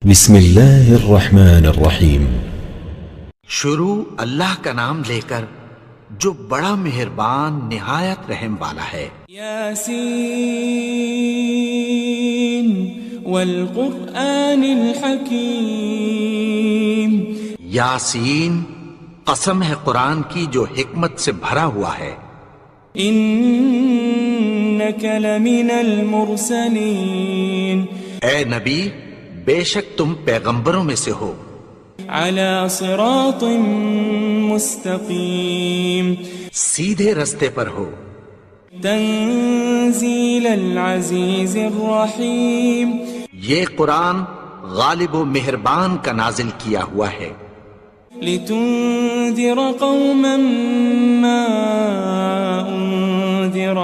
بسم اللہ الرحمن الرحیم۔ شروع اللہ کا نام لے کر جو بڑا مہربان نہایت رحم والا ہے۔ یاسین والقرآن الحکیم۔ یاسین، قسم ہے قرآن کی جو حکمت سے بھرا ہوا ہے۔ انک لمن المرسلین۔ اے نبی، بے شک تم پیغمبروں میں سے ہو۔ علی صراط مستقیم۔ سیدھے رستے پر ہو۔ تنزیل العزیز الرحیم۔ یہ قرآن غالب و مہربان کا نازل کیا ہوا ہے۔ لتنذر قوما ما انذر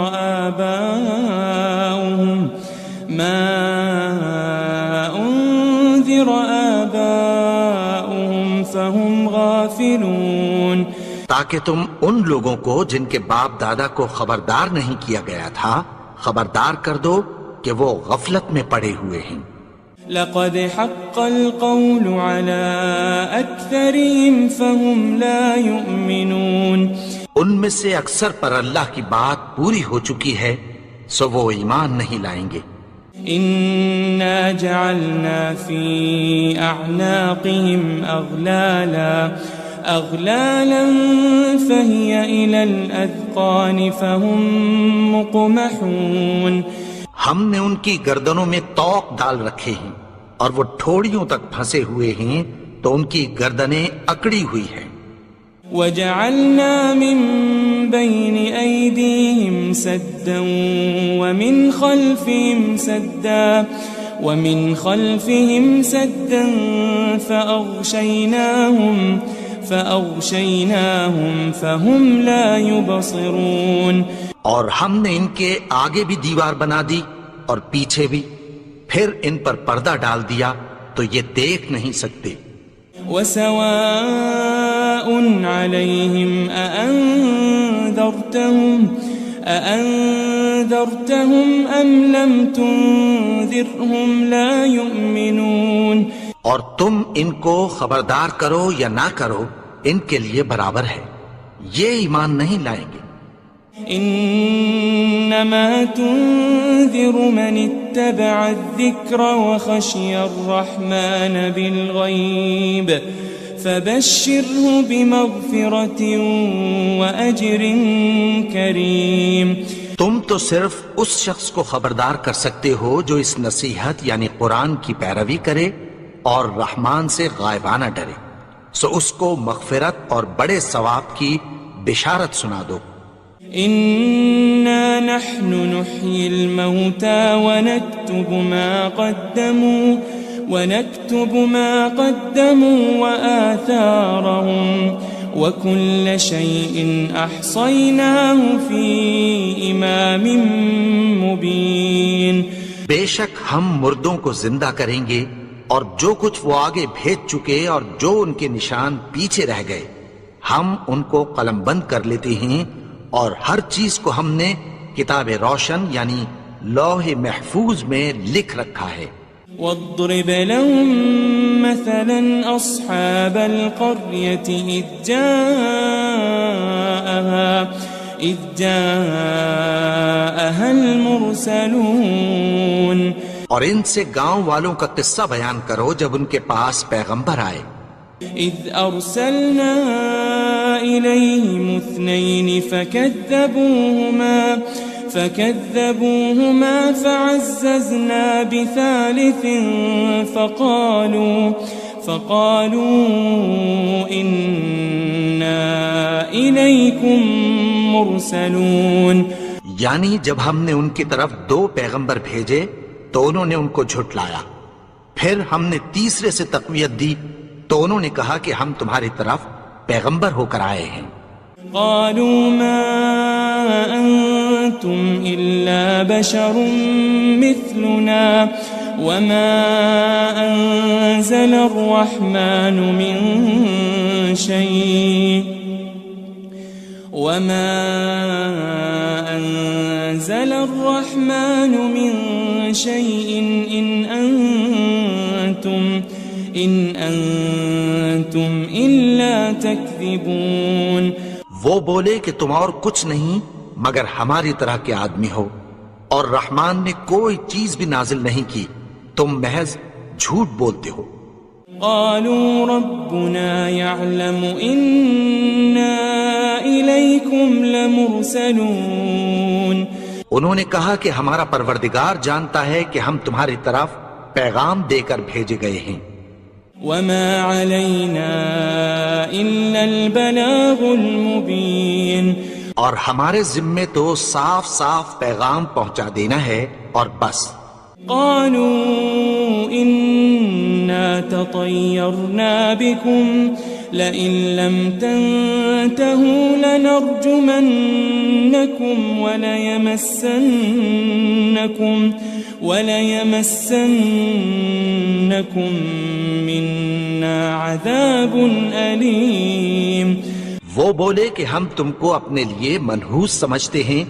آباؤهم فهم غافلون۔ تاکہ تم ان لوگوں کو جن کے باپ دادا کو خبردار نہیں کیا گیا تھا خبردار کر دو کہ وہ غفلت میں پڑے ہوئے ہیں۔ لقد حق القول على اکثرهم فهم لا يؤمنون۔ ان میں سے اکثر پر اللہ کی بات پوری ہو چکی ہے سو وہ ایمان نہیں لائیں گے۔ انا جعلنا في اعناقهم اغلالا فهي الى الاذقان فهم مقمحون۔ ہم نے ان کی گردنوں میں طوق ڈال رکھے ہیں اور وہ ٹھوڑیوں تک پھنسے ہوئے ہیں تو ان کی گردنیں اکڑی ہوئی ہیں۔ وجعلنا من بين أيديهم سدا ومن خلفهم سدا فأغشيناهم فهم لا يبصرون۔ اور ہم نے ان کے آگے بھی دیوار بنا دی اور پیچھے بھی، پھر ان پر پردہ ڈال دیا تو یہ دیکھ نہیں سکتے۔ وسواء عليهم أأنذرتهم أم لم تنذرهم لا يؤمنون۔ اور تم ان کو خبردار کرو یا نہ کرو ان کے لیے برابر ہے، یہ ایمان نہیں لائیں گے۔ انما تنذر من اتبع الذکر وخشی الرحمن بالغیب فبشره بمغفرة واجر کریم۔ تم تو صرف اس شخص کو خبردار کر سکتے ہو جو اس نصیحت یعنی قرآن کی پیروی کرے اور رحمان سے غائبانہ ڈرے، سو اس کو مغفرت اور بڑے ثواب کی بشارت سنا دو۔ إنا نحن نحيي الموتى ونكتب ما قدموا وآثارهم وكل شيء أحصيناه في إمام مبين۔ بے شک ہم مردوں کو زندہ کریں گے اور جو کچھ وہ آگے بھیج چکے اور جو ان کے نشان پیچھے رہ گئے ہم ان کو قلم بند کر لیتے ہیں، اور ہر چیز کو ہم نے کتاب روشن یعنی لوح محفوظ میں لکھ رکھا ہے۔ واضرب لهم مثلا أصحاب القرية إذ جاءها المرسلون۔ اور ان سے گاؤں والوں کا قصہ بیان کرو جب ان کے پاس پیغمبر آئے۔ إذ أرسلنا إليهم اثنين فكذبوهما فعززنا بثالث فقالوا إنا إليكم مرسلون۔ یعنی جب ہم نے ان کی طرف 2 پیغمبر بھیجے تو انہوں نے ان کو جھٹلایا، پھر ہم نے تیسرے سے تقویت دی تو انہوں نے کہا کہ ہم تمہاری طرف پیغمبر ہو کر آئے ہیں۔ قالوا ما أنتم إلا بشر مثلنا وما أنزل الرحمن من شيء إن أنتم أنتم إلا تكذبون. وہ بولے کہ تم اور کچھ نہیں مگر ہماری طرح کے آدمی ہو، اور رحمان نے کوئی چیز بھی نازل نہیں کی، تم محض جھوٹ بولتے ہو. قالوا ربنا يعلم إنا إليكم لمرسلون. انہوں نے کہا کہ ہمارا پروردگار جانتا ہے کہ ہم تمہاری طرف پیغام دے کر بھیجے گئے ہیں. وما علينا إلا البلاغ المبين. اور ہمارے ذمے تو صاف صاف پیغام پہنچا دینا ہے اور بس. قالوا إنا تطيرنا بكم لئن لم تنتهوا لنرجمنكم وليمسنكم منا عذاب أليم. وہ بولے کہ ہم تم کو اپنے لیے منحوس سمجھتے ہیں،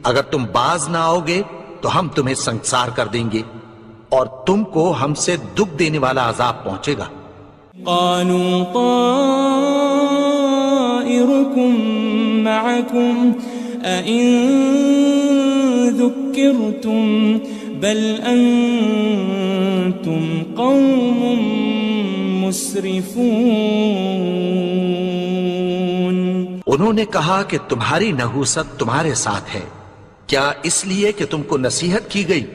اگر تم باز نہ آؤ گے تو ہم تمہیں سنسار کر دیں گے اور تم کو ہم سے دکھ دینے والا عذاب پہنچے گا. قالوا طائركم معكم أئن ذكرتم بل أنتم قوم مسرفون. انہوں نے کہا کہ تمہاری نحوست تمہارے ساتھ ہے، کیا اس لیے کہ تم کو نصیحت کی گئی؟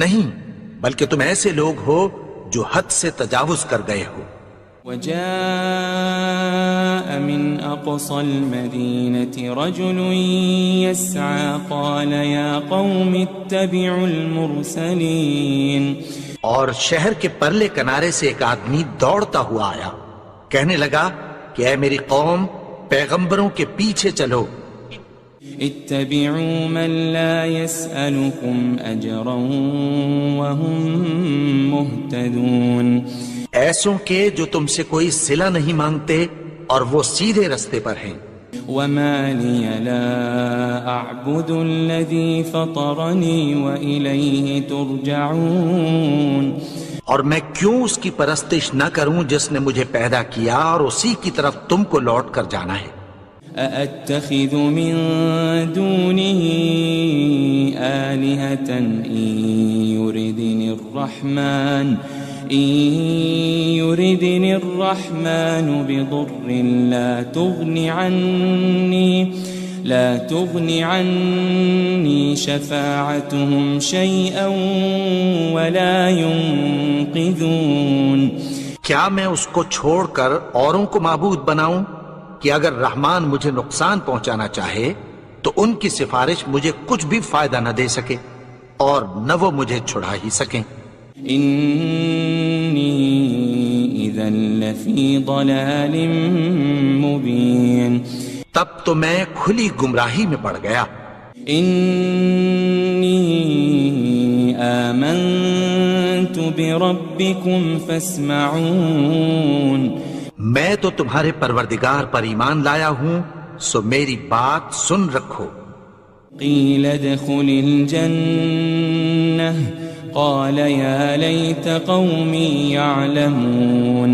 نہیں، بلکہ تم ایسے لوگ ہو جو حد سے تجاوز کر گئے ہو. وجاء من أقصى المدينة رجل يسعى قال يا قوم اتبعوا المرسلين. اور شہر کے پرلے کنارے سے ایک آدمی دوڑتا ہوا آیا، کہنے لگا کہ اے میری قوم، پیغمبروں کے پیچھے چلو. اتبعوا من لا يسألكم أجرا وهم مهتدون. ایسوں کے جو تم سے کوئی صلہ نہیں مانگتے اور وہ سیدھے رستے پر ہیں. وما لي لا أعبد الذي فطرني وإليه ترجعون. اور میں کیوں اس کی پرستش نہ کروں جس نے مجھے پیدا کیا اور اسی کی طرف تم کو لوٹ کر جانا ہے. أأتخذ من دونه آلهة إن يردني الرحمن بضر لا تغن عني شفاعتهم شيئا ولا ينقذون. کیا میں اس کو چھوڑ کر اوروں کو معبود بناؤں کہ اگر رحمان مجھے نقصان پہنچانا چاہے تو ان کی سفارش مجھے کچھ بھی فائدہ نہ دے سکے اور نہ وہ مجھے چھڑا ہی سکیں. إني إذا لفي ضلال مبين. تب تو میں کھلی گمراہی میں پڑ گیا. إني آمنت بربكم فاسمعون. میں تو تمہارے پروردگار پر ایمان لایا ہوں، سو میری بات سن رکھو. قيل ادخل الجنة قال يا ليت قومي يعلمون.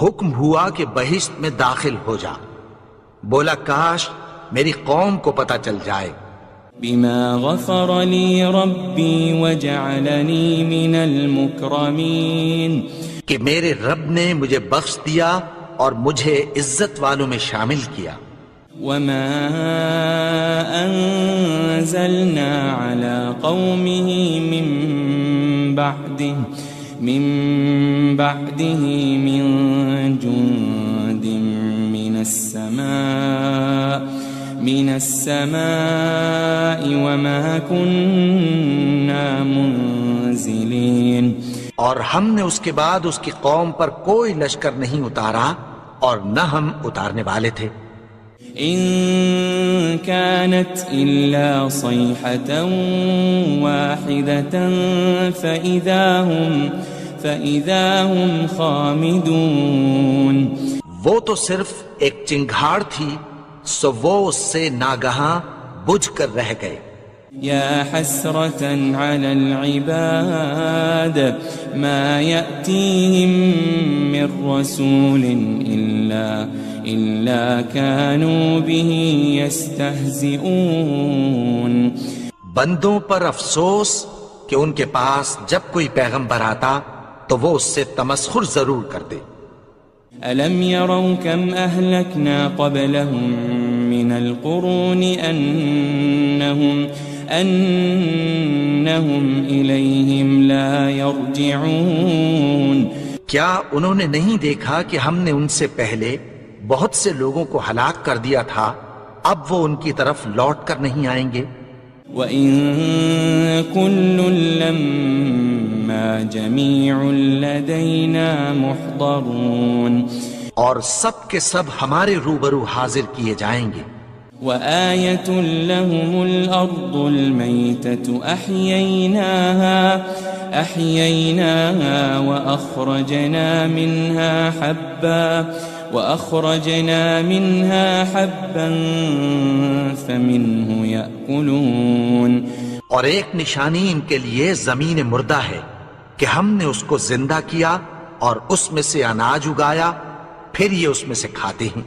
حکم ہوا کہ بہشت میں داخل ہو جا. بولا کاش میری قوم کو پتہ چل جائے. بما غفر لي ربي وجعلني من المكرمين. کہ میرے رب نے مجھے بخش دیا اور مجھے عزت والوں میں شامل کیا. وما أنزلنا على قومه من بعده من جند من السماء وما كنا منزلين. اور ہم نے اس کے بعد اس کی قوم پر کوئی لشکر نہیں اتارا اور نہ ہم اتارنے والے تھے. إن كانت إلا صيحة واحدة فإذا هم خامدون. وہ تو صرف ایک چنگھاڑ تھی، سو وہ اس سے ناگہاں بجھ کر رہ گئے. يا حسرة على العباد ما يأتيهم من رسول إلا كانوا به يستهزئون. بندوں پر افسوس کہ ان کے پاس جب کوئی پیغمبر آتا تو وہ اس سے تمسخر ضرور کرتے. ألم يروا كم أهلكنا قبلهم من القرون أنهم إليهم لا يرجعون. کیا انہوں نے نہیں دیکھا کہ ہم نے ان سے پہلے بہت سے لوگوں کو ہلاک کر دیا تھا، اب وہ ان کی طرف لوٹ کر نہیں آئیں گے. وَإِن كُلٌّ لَمَّا جَمِيعٌ لَدَيْنَا مُحْضَرُونَ. اور سب کے سب ہمارے روبرو حاضر کیے جائیں گے. وآية لهم الأرض الميتة أحييناها وأخرجنا منها حبا فمنه يأكلون. اور ایک نشانی ان کے لیے زمین مردہ ہے کہ ہم نے اس کو زندہ کیا اور اس میں سے اناج اگایا، پھر یہ اس میں سے کھاتے ہیں.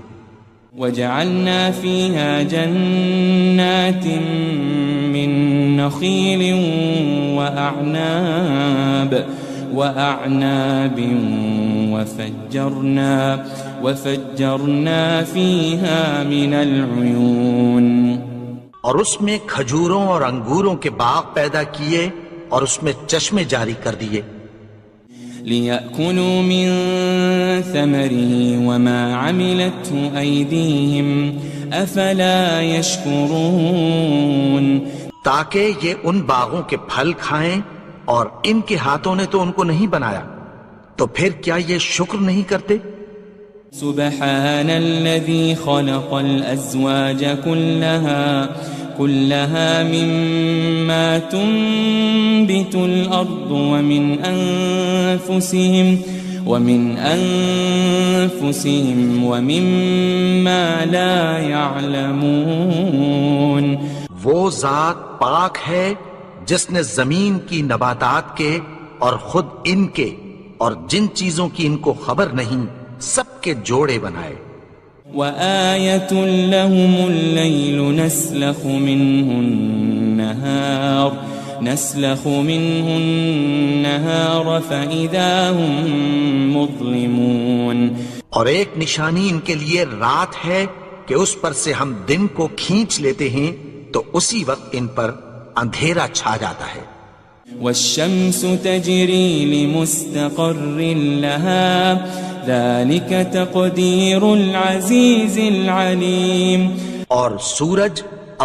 وجعلنا فيها جنات من نخيل وأعناب وفجرنا فيها من العيون. اور اس میں کھجوروں اور انگوروں کے باغ پیدا کیے اور اس میں چشمے جاری کر دیے. لِيَأْكُلُوا مِن ثَمَرِهِ وَمَا عَمِلَتْهُ أَيْدِيهِمْ أَفَلَا يَشْكُرُونَ. تاکہ یہ ان باغوں کے پھل کھائیں اور ان کے ہاتھوں نے تو ان کو نہیں بنایا، تو پھر کیا یہ شکر نہیں کرتے؟ سبحان الذي خلق الأزواج كلها مما تنبت الأرض ومن أنفسهم ومما لا يعلمون. وہ ذات پاک ہے جس نے زمین کی نباتات کے اور خود ان کے اور جن چیزوں کی ان کو خبر نہیں سب کے جوڑے بنائے. وآية لهم الليل نسلخ منه النهار فإذا هم مظلمون. اور ایک نشانی ان کے لیے رات ہے کہ اس پر سے ہم دن کو کھینچ لیتے ہیں تو اسی وقت ان پر اندھیرا چھا جاتا ہے. والشمس تجري لمستقر لها ذلك تقدير العزيز العليم. اور سورج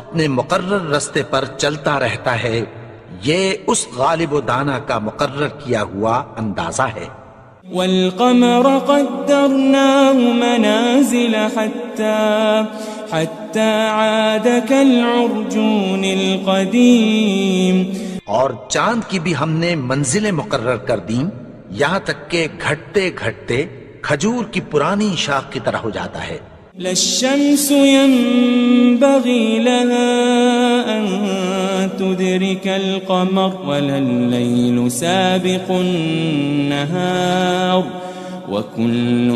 اپنے مقرر رستے پر چلتا رہتا ہے، یہ اس غالب و دانا کا مقرر کیا ہوا اندازہ ہے. والقمر قدرناه منازل حتى عاد كالعرجون القديم. اور چاند کی بھی ہم نے منزلیں مقرر کر دیں یہاں تک کہ گھٹتے گھٹتے کھجور کی پرانی شاخ کی طرح ہو جاتا ہے. للشمس ينبغي لها أن تدرك القمر ولا الليل سابق النهار وكل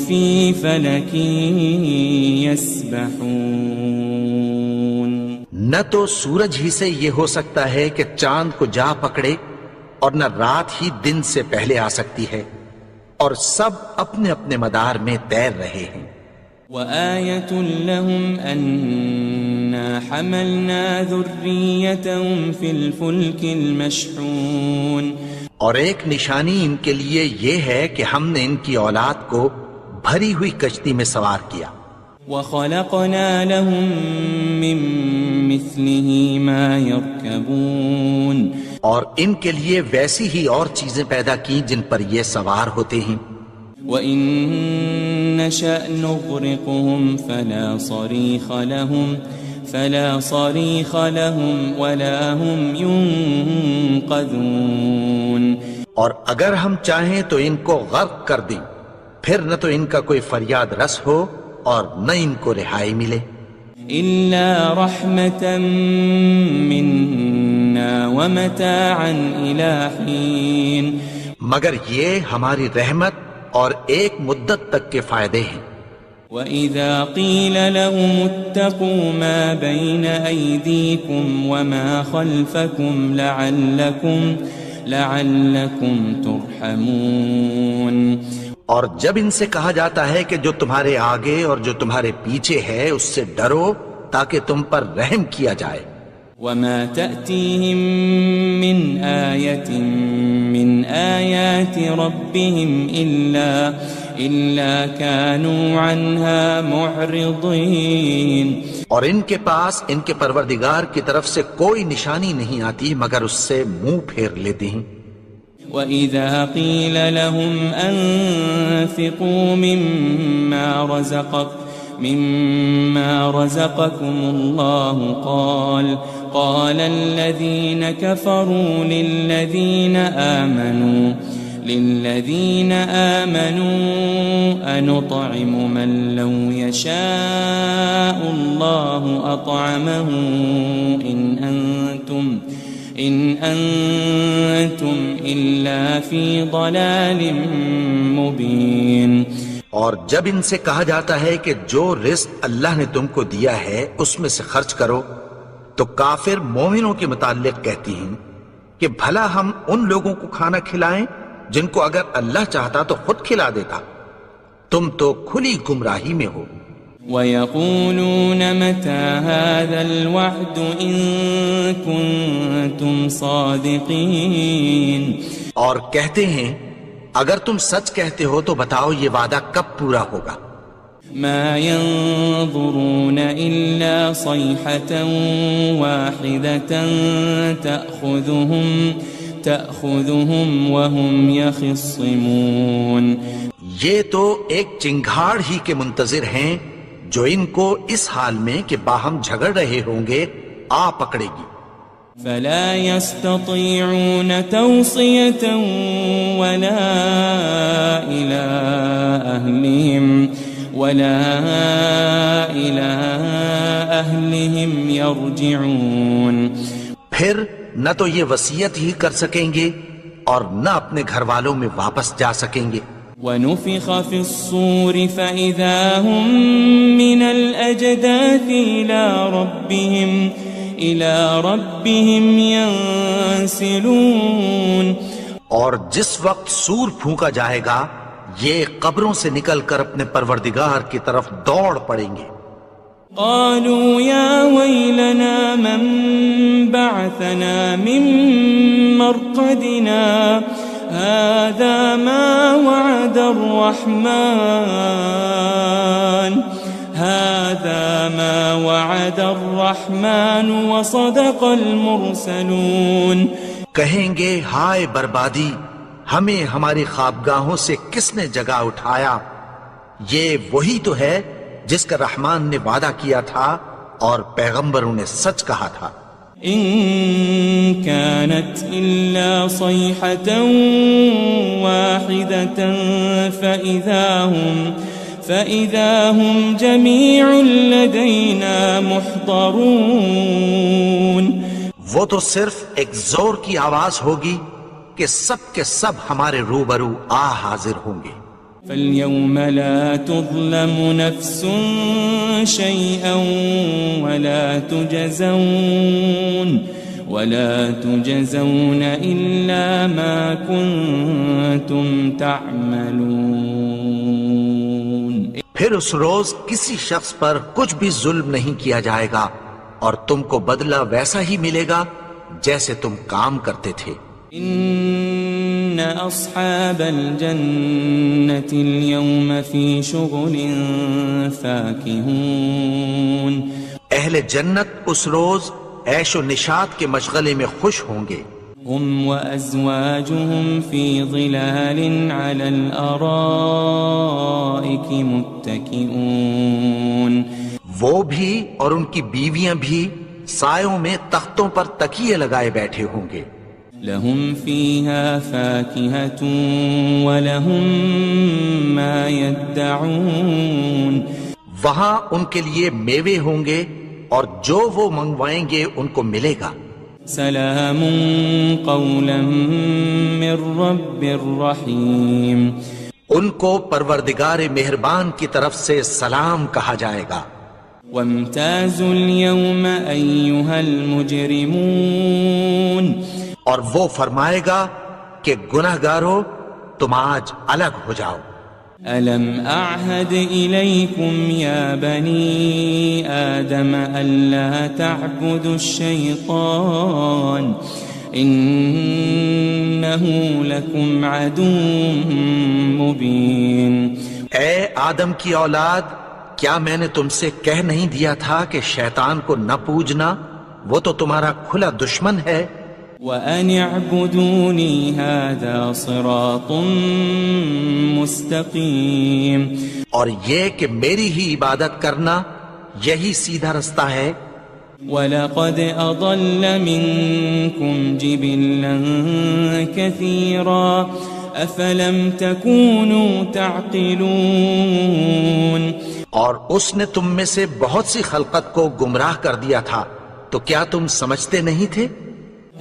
في فلك يسبحون. نہ تو سورج ہی سے یہ ہو سکتا ہے کہ چاند کو جا پکڑے اور نہ رات ہی دن سے پہلے آ سکتی ہے، اور سب اپنے اپنے مدار میں تیر رہے ہیں. وآية لهم أنا حملنا ذريتهم في الفلك المشحون. اور ایک نشانی ان کے لیے یہ ہے کہ ہم نے ان کی اولاد کو بھری ہوئی کشتی میں سوار کیا. وخلقنا لهم من مثله ما يركبون. اور ان کے لیے ویسی ہی اور چیزیں پیدا کی جن پر یہ سوار ہوتے ہیں. وَإِن نَّشَأْ نُغْرِقْهُمْ فَلَا صَرِيخَ لَهُمْ وَلَا هُمْ يُنقَذُونَ. اور اگر ہم چاہیں تو ان کو غرق کر دیں، پھر نہ تو ان کا کوئی فریاد رس ہو اور نہ ان کو رہائی ملے. إلا رحمة منا ومتاعا إلى حين مگر یہ ہماری رحمت اور ایک مدت تک کے فائدے ہیں۔ وَإِذَا قِيلَ لَهُمُ اتَّقُوا مَا بَيْنَ أَيْدِيكُمْ وَمَا خَلْفَكُمْ لَعَلَّكُمْ تُرْحَمُونَ، اور جب ان سے کہا جاتا ہے کہ جو تمہارے آگے اور جو تمہارے پیچھے ہے اس سے ڈرو تاکہ تم پر رحم کیا جائے۔ وَمَا تَأْتِيهِم مِّنْ آيَةٍ مِّنْ آيَاتِ رَبِّهِمْ إِلَّا كَانُوا عَنْهَا مُعْرِضِينَ، اور ان کے پاس ان کے پروردگار کی طرف سے کوئی نشانی نہیں آتی مگر اس سے منہ پھیر لیتے ہیں۔ وَإِذَا قِيلَ لَهُمْ أَنفِقُوا مِمَّا رَزَقَكُمُ اللَّهُ قَالَ الَّذِينَ كَفَرُوا لِلَّذِينَ آمَنُوا أَنُطْعِمُ مَن لَّوْ يَشَاءُ اللَّهُ أَطْعَمَهُ إِنْ أَنْتُمْ إِلَّا فِي ضَلَالٍ مُبِينٍ۔ اور جب ان سے کہا جاتا ہے کہ جو رزق اللہ نے تم کو دیا ہے اس میں سے خرچ کرو، تو کافر مومنوں کے متعلق کہتی ہیں کہ بھلا ہم ان لوگوں کو کھانا کھلائیں جن کو اگر اللہ چاہتا تو خود کھلا دیتا، تم تو کھلی گمراہی میں ہو۔ وَيَقُولُونَ مَتَى هَذَا الْوَعْدُ إِن كُنتُمْ صَادِقِينَ، اور کہتے ہیں اگر تم سچ کہتے ہو تو بتاؤ یہ وعدہ کب پورا ہوگا۔ مَا يَنظُرُونَ إِلَّا صَيْحَةً وَاحِدَةً تَأْخُذُهُمْ وَهُمْ يَخِصِّمُونَ، یہ تو ایک چنگھاڑ ہی کے منتظر ہیں جو ان کو اس حال میں کہ باہم جھگڑ رہے ہوں گے آ پکڑے گی۔ فَلَا يَسْتَطِيعُونَ تَوْصِيَةً وَلَا إِلَىٰ أَهْلِهِمْ يَرْجِعُونَ، پھر نہ تو یہ وصیت ہی کر سکیں گے اور نہ اپنے گھر والوں میں واپس جا سکیں گے۔ وَنُفِخَ فِي الصُّورِ فَإِذَا هُم مِّنَ الْأَجْدَاثِ إِلَىٰ رَبِّهِمْ يَنسِلُونَ، اور جس وقت سور پھونکا جائے گا یہ قبروں سے نکل کر اپنے پروردگار کی طرف دوڑ پڑیں گے۔ قالوا يا ويلنا من بعثنا من مرقدنا هذا ما وعد الرحمن وصدق المرسلون، کہیں گے ہائے بربادی، ہمیں ہماری خوابگاہوں سے کس نے جگا اٹھایا، یہ وہی تو ہے جس کا رحمان نے وعدہ کیا تھا اور پیغمبروں نے سچ کہا تھا۔ إن كانت إلا صيحة واحدة فإذا هم جميع لدينا محضرون، وہ تو صرف ایک زور کی آواز ہوگی کہ سب کے سب ہمارے روبرو آ حاضر ہوں گے۔ فَالْيَوْمَ لَا تُظْلَمُ نَفْسٌ شَيْئًا وَلَا تُجْزَوْنَ إِلَّا مَا كُنتُمْ تَعْمَلُونَ، پھر اس روز کسی شخص پر کچھ بھی ظلم نہیں کیا جائے گا اور تم کو بدلہ ویسا ہی ملے گا جیسے تم کام کرتے تھے۔ إن أصحاب الجنة اليوم في شغل فاكهون، اہل جنت اس روز عیش و نشاط کے مشغلے میں خوش ہوں گے۔ هم وأزواجهم في ظلال على الأرائك متكئون، وہ بھی اور ان کی بیویاں بھی سایوں میں تختوں پر تکیے لگائے بیٹھے ہوں گے۔ لهم فيها فاكهة ولهم ما يدعون، وہاں ان کے لیے میوے ہوں گے اور جو وہ منگوائیں گے ان کو ملے گا۔ سلام قولا من رب الرحیم، ان کو پروردگار مہربان کی طرف سے سلام کہا جائے گا۔ وامتازوا اليوم ایھا المجرمون، اور وہ فرمائے گا کہ گناہگارو تم آج الگ ہو جاؤ۔ ألم أعهد إليكم يا بني آدم ألا تعبدوا الشيطان إنه لكم عدو مبين۔ اے آدم کی اولاد، کیا میں نے تم سے کہہ نہیں دیا تھا کہ شیطان کو نہ پوجنا، وہ تو تمہارا کھلا دشمن ہے۔ وَأَنِ اعْبُدُونِي هَذَا صِرَاطٌ مُسْتَقِيمٌ، اور یہ کہ میری ہی عبادت کرنا یہی سیدھا رستہ ہے۔ وَلَقَدْ أَضَلَّ مِنْكُمْ جِبِلًّا كَثِيرًا أَفَلَمْ تَكُونُوا تَعْقِلُونَ، اور اس نے تم میں سے بہت سی خلقت کو گمراہ کر دیا تھا، تو کیا تم سمجھتے نہیں تھے؟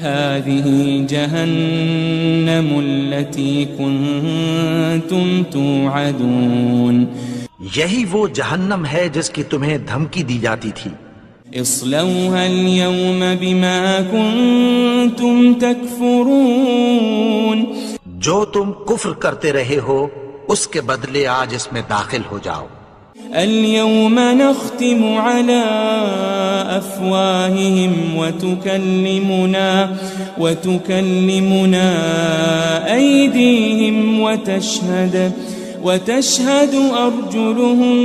هذه جهنم التي كنتم توعدون، یہی وہ جہنم ہے جس کی تمہیں دھمکی دی جاتی تھی۔ اصلوها اليوم بما كنتم تكفرون، جو تم کفر کرتے رہے ہو اس کے بدلے آج اس میں داخل ہو جاؤ۔ اليوم نختم على أفواههم وتكلمنا أيديهم وتشهد أرجلهم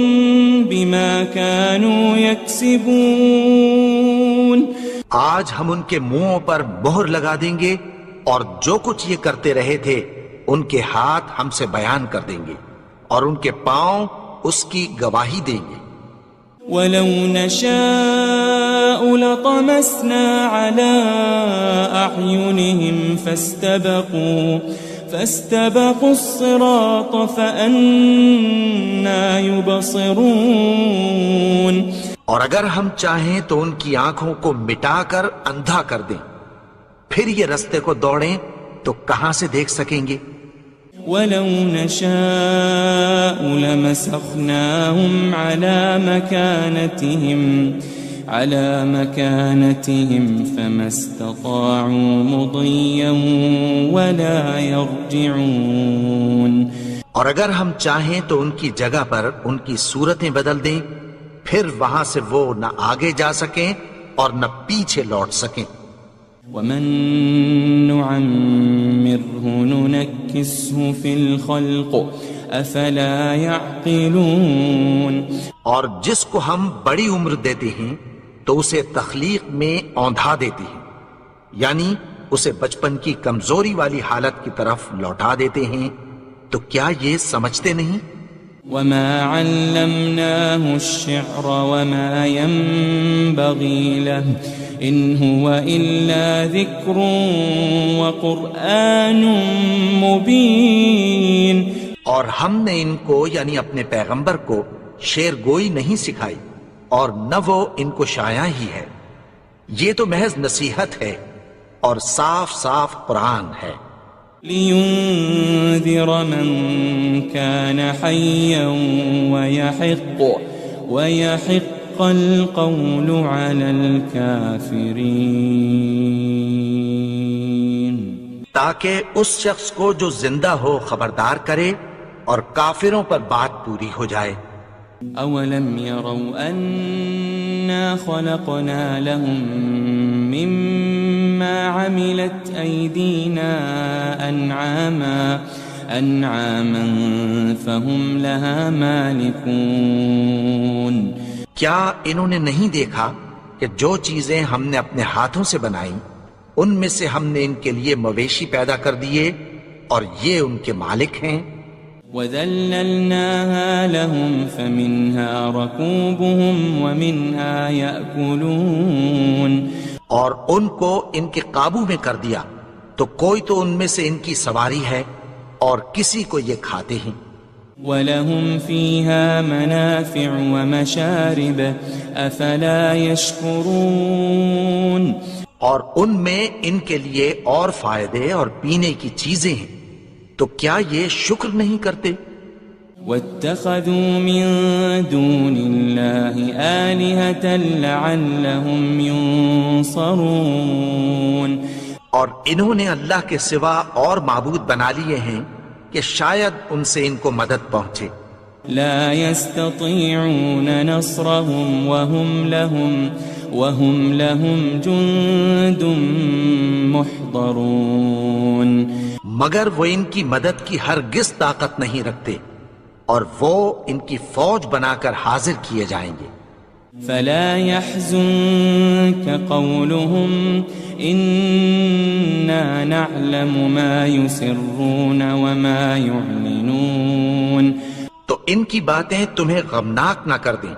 بما كانوا يكسبون، آج ہم ان کے منہوں پر مہر لگا دیں گے اور جو کچھ یہ کرتے رہے تھے ان کے ہاتھ ہم سے بیان کر دیں گے اور ان کے پاؤں اس کی گواہی دیں گے۔ وَلَوْ نَشَاءُ لَطَمَسْنَا عَلَىٰ أَعْيُنِهِمْ فَاسْتَبَقُوا الصِّرَاطَ فَأَنَّىٰ يُبْصِرُونَ، اور اگر ہم چاہیں تو ان کی آنکھوں کو مٹا کر اندھا کر دیں، پھر یہ رستے کو دوڑیں تو کہاں سے دیکھ سکیں گے؟ وَلَوْ نَشَاءُ لَمَسَخْنَاهُمْ عَلَى مَكَانَتِهِمْ فَمَا اسْتَطَاعُوا مُضِيًّا وَلَا يَرْجِعُونَ، اور اگر ہم چاہیں تو ان کی جگہ پر ان کی صورتیں بدل دیں، پھر وہاں سے وہ نہ آگے جا سکیں اور نہ پیچھے لوٹ سکیں۔ وَمَن نُعَمِّرْهُ نُنَكِّسْهُ فِي الْخَلْقِ أَفَلَا يَعْقِلُونَ، اور جس کو ہم بڑی عمر دیتے ہیں تو اسے تخلیق میں اوندھا دیتے ہیں، یعنی اسے بچپن کی کمزوری والی حالت کی طرف لوٹا دیتے ہیں، تو کیا یہ سمجھتے نہیں؟ وَمَا عَلَّمْنَاهُ الشِّعْرَ وَمَا يَنبَغِي لَهُ إِنْ هُوَ إِلَّا ذِكْرٌ وَقُرْآنٌ مُبِينٌ، اور ہم نے ان کو یعنی اپنے پیغمبر کو شعر گوئی نہیں سکھائی اور نہ وہ ان کو شایع ہی ہے، یہ تو محض نصیحت ہے اور صاف صاف قرآن ہے۔ لِيُنذِرَ مَن كَانَ حَيًّا وَيَحِقَّ الْقَوْلُ عَلَى الْكَافِرِينَ، تاکہ اس شخص کو جو زندہ ہو خبردار کرے اور کافروں پر بات پوری ہو جائے۔ أَوَلَمْ يَرَوْا أَنَّا خَلَقْنَا لَهُم مِّمَّا عَمِلَتْ أَيْدِينَا أَنْعَامًا فَهُمْ لَهَا مَالِكُونَ، کیا انہوں نے نہیں دیکھا کہ جو چیزیں ہم نے اپنے ہاتھوں سے بنائیں ان میں سے ہم نے ان کے لیے مویشی پیدا کر دیے اور یہ ان کے مالک ہیں۔ وَذَلَّلْنَاهَا لَهُمْ فَمِنْهَا رَكُوبُهُمْ وَمِنْهَا يَأْكُلُونَ، اور ان کو ان کے قابو میں کر دیا تو کوئی تو ان میں سے ان کی سواری ہے اور کسی کو یہ کھاتے ہیں۔ وَلَهُمْ فِيهَا مَنَافِعُ وَمَشَارِبُ أَفَلَا يَشْكُرُونَ اور ان میں ان کے لیے اور فائدے اور پینے کی چیزیں ہیں، تو کیا یہ شکر نہیں کرتے؟ وَاتَّخَذُوا مِن دُونِ اللَّهِ آلِهَةً لَعَلَّهُمْ يُنصَرُونَ اور انہوں نے اللہ کے سوا اور معبود بنا لیے ہیں کہ شاید ان سے ان کو مدد پہنچے۔ لا يستطيعون نصرهم وهم لهم جند محضرون مگر وہ ان کی مدد کی ہرگز طاقت نہیں رکھتے، اور وہ ان کی فوج بنا کر حاضر کیے جائیں گے۔ فلا يحزنك قولهم إنا نعلم ما يسرون وما يعلنون تو ان کی باتیں تمہیں غمناک نہ کر دیں،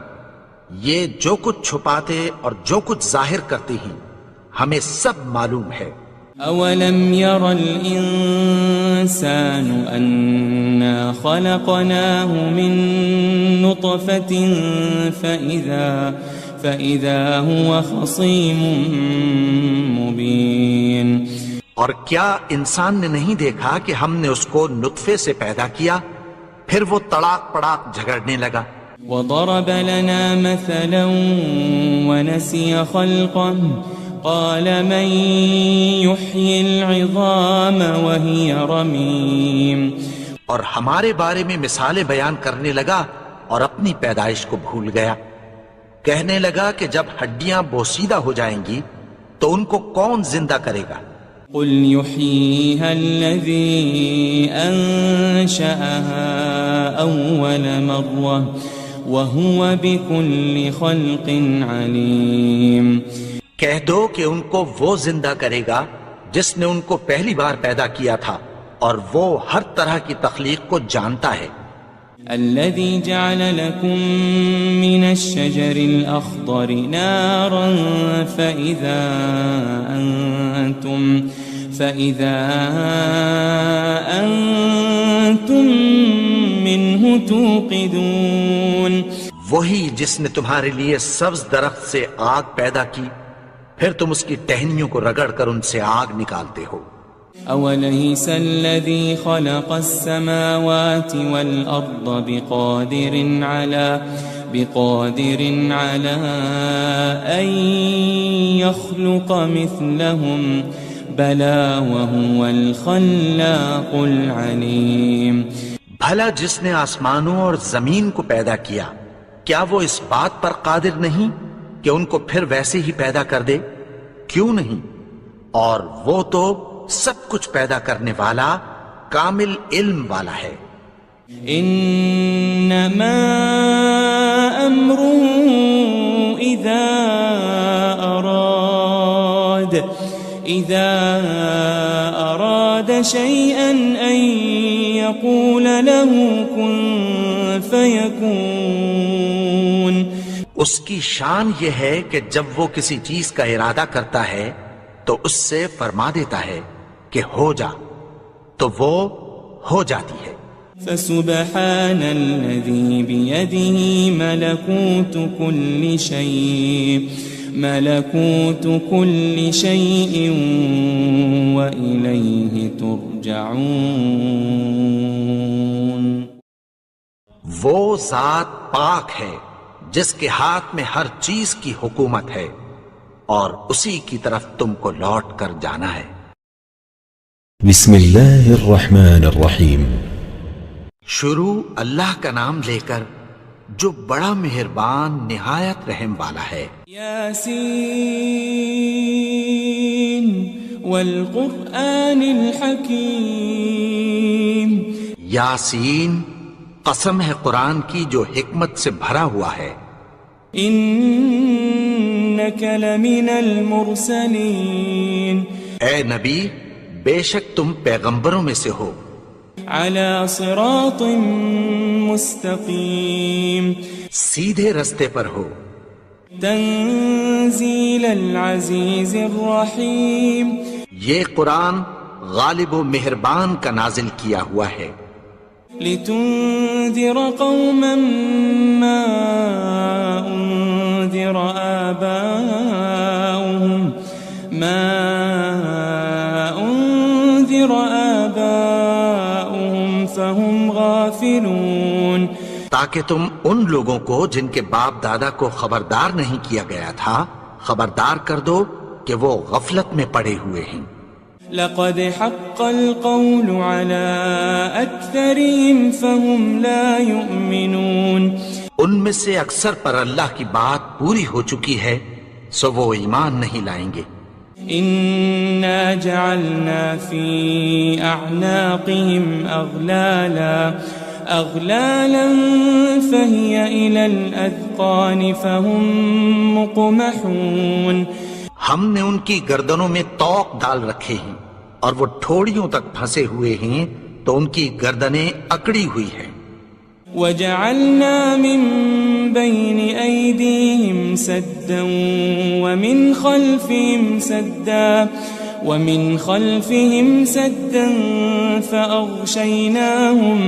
یہ جو کچھ چھپاتے اور جو کچھ ظاہر کرتے ہیں ہمیں سب معلوم ہے۔ أولم ير الإنسان أنا خلقناه من نطفة فإذا هو خصيم مبين اور کیا انسان نے نہیں دیکھا کہ ہم نے اس کو نطفے سے پیدا کیا، پھر وہ تڑاک پڑاک جھگڑنے لگا۔ وضرب لنا مثلا ونسي خلقه قال من يحيي العظام وهي رميم اور ہمارے بارے میں مثالیں بیان کرنے لگا اور اپنی پیدائش کو بھول گیا، کہنے لگا کہ جب ہڈیاں بوسیدہ ہو جائیں گی تو ان کو کون زندہ کرے گا؟ قل يحييها الذي أنشأها أول مرة وهو بكل خلق عليم کہہ دو کہ ان کو وہ زندہ کرے گا جس نے ان کو پہلی بار پیدا کیا تھا، اور وہ ہر طرح کی تخلیق کو جانتا ہے۔ الذي جعل لكم من الشجر الأخضر نارا فإذا أنتم منه توقدون وہی جس نے تمہارے لیے سبز درخت سے آگ پیدا کی، پھر تم اس کی ٹہنیوں کو رگڑ کر ان سے آگ نکالتے ہو۔ أوليس الذي خلق السماوات والأرض بقادر على أن يخلق مثلهم بلى وهو الخلاق العليم بھلا جس نے آسمانوں اور زمین کو پیدا کیا، کیا وہ اس بات پر قادر نہیں کہ ان کو پھر ویسے ہی پیدا کر دے؟ کیوں نہیں؟ اور وہ تو سب کچھ پیدا کرنے والا، کامل علم والا ہے۔ انما امره اذا اراد شيئا ان يقول له كن فيكون اس کی شان یہ ہے کہ جب وہ کسی چیز کا ارادہ کرتا ہے تو اس سے فرما دیتا ہے کہ ہو جا، تو وہ ہو جاتی ہے۔ فسبحان الذي بيده ملكوت كل شيء وإليه ترجعون وہ ذات پاک ہے جس کے ہاتھ میں ہر چیز کی حکومت ہے، اور اسی کی طرف تم کو لوٹ کر جانا ہے۔ بسم اللہ الرحمن الرحیم۔ شروع اللہ کا نام لے کر جو بڑا مہربان نہایت رحم والا ہے۔ یاسین والقرآن الحکیم، یاسین، قسم ہے قرآن کی جو حکمت سے بھرا ہوا ہے۔ انک لمن المرسلین، اے نبی بے شک تم پیغمبروں میں سے ہو۔ علی صراط مستقیم، سیدھے رستے پر ہو۔ تنزیل العزیز الرحیم، یہ قرآن غالب و مہربان کا نازل کیا ہوا ہے۔ لتنذر قوما ما أنذر آباؤهم فهم غافلون، تاکہ تم ان لوگوں کو جن کے باپ دادا کو خبردار نہیں کیا گیا تھا خبردار کر دو کہ وہ غفلت میں پڑے ہوئے ہیں۔ لقد حق القول على أكثرهم فهم لا يؤمنون، ان میں سے اکثر پر اللہ کی بات پوری ہو چکی ہے سو وہ ایمان نہیں لائیں گے۔ إنا جعلنا في أعناقهم أغلالا فهي إلى الأذقان فهم مقمحون، ہم نے ان کی گردنوں میں طوق ڈال رکھے ہیں اور وہ ٹھوڑیوں تک پھنسے ہوئے ہیں تو ان کی گردنیں اکڑی ہوئی ہیں۔ وجعلنا من بين أيديهم سدا ومن خلفهم سدا فأغشيناهم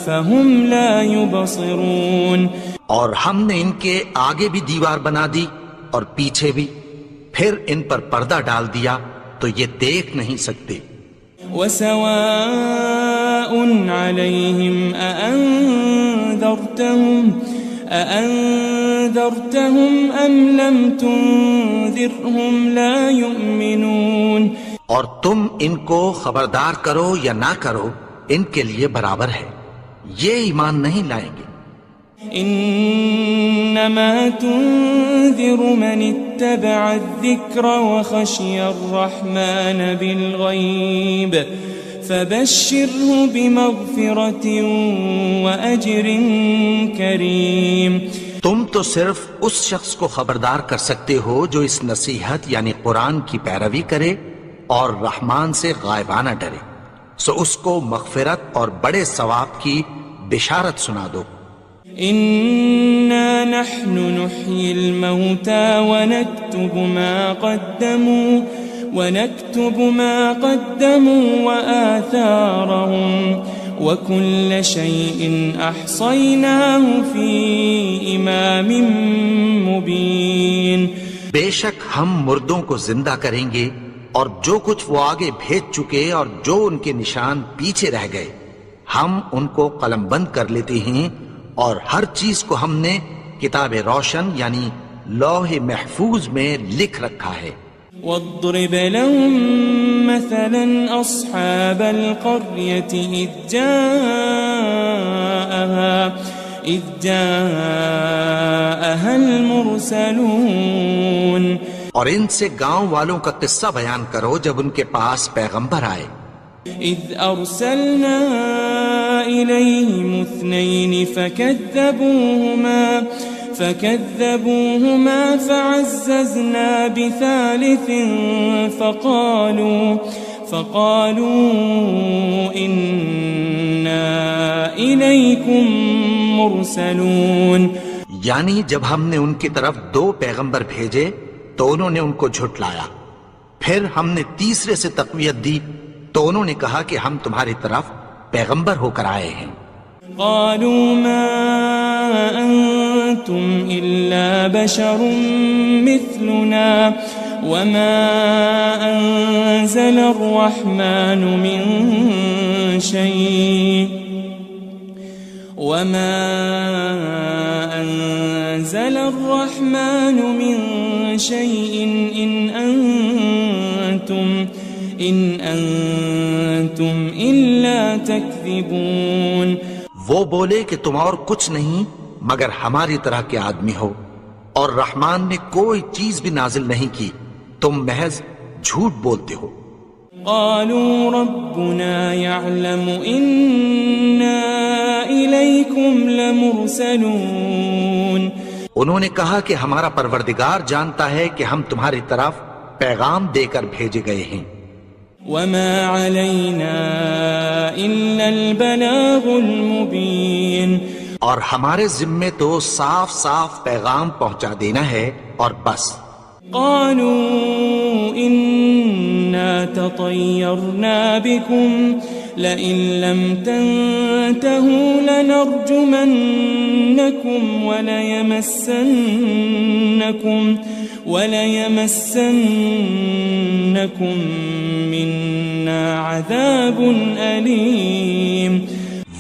فهم لا يبصرون، اور ہم نے ان کے آگے بھی دیوار بنا دی اور پیچھے بھی، پھر ان پر پردہ ڈال دیا تو یہ دیکھ نہیں سکتے۔ وسواء عليهم أأنذرتهم أم لم تنذرهم لا يؤمنون، اور تم ان کو خبردار کرو یا نہ کرو ان کے لیے برابر ہے، یہ ایمان نہیں لائیں گے۔ انما تنذر من اتبع الذکر وخشی الرحمن بالغیب فبشره بمغفرة وأجر کریم، تم تو صرف اس شخص کو خبردار کر سکتے ہو جو اس نصیحت یعنی قرآن کی پیروی کرے اور رحمان سے غائبانہ ڈرے، سو اس کو مغفرت اور بڑے ثواب کی بشارت سنا دو۔ إنا نحن نحيي الموتى ونكتب ما قدموا وآثارهم وكل شيء أحصيناه في إمام مبين، بے شک ہم مردوں کو زندہ کریں گے اور جو کچھ وہ آگے بھیج چکے اور جو ان کے نشان پیچھے رہ گئے ہم ان کو قلم بند کر لیتے ہیں، اور ہر چیز کو ہم نے کتاب روشن یعنی لوح محفوظ میں لکھ رکھا ہے۔ واضرب لهم مثلا أصحاب القرية إذ جاءها المرسلون، اور ان سے گاؤں والوں کا قصہ بیان کرو جب ان کے پاس پیغمبر آئے۔ إذ أرسلنا إليهم 2 فكذبوهما فعززنا بثالث فقالوا إنا إليكم مرسلون، یعنی جب ہم نے ان کی طرف 2 پیغمبر بھیجے تو انہوں نے ان کو جھٹلایا، پھر ہم نے تیسرے سے تقویت دی تو انہوں نے کہا کہ ہم تمہاری طرف پیغمبر ہو کر آئے ہیں۔ قالوا ما أنتم إلا بشر مثلنا وما أنزل الرحمن من شيء إن أنتم إلا تكذبون، وہ بولے کہ تم اور کچھ نہیں مگر ہماری طرح کے آدمی ہو، اور رحمان نے کوئی چیز بھی نازل نہیں کی، تم محض جھوٹ بولتے ہو۔ قالوا ربنا يعلم إنا إليكم لمرسلون، انہوں نے کہا کہ ہمارا پروردگار جانتا ہے کہ ہم تمہاری طرف پیغام دے کر بھیجے گئے ہیں۔ وما علينا إلا البلاغ المبين، اور ہمارے ذمے تو صاف صاف پیغام پہنچا دینا ہے اور بس۔ قالوا إنا تطيرنا بكم لئن لم تنتهوا لنرجمنكم وليمسنكم منا عذاب أليم.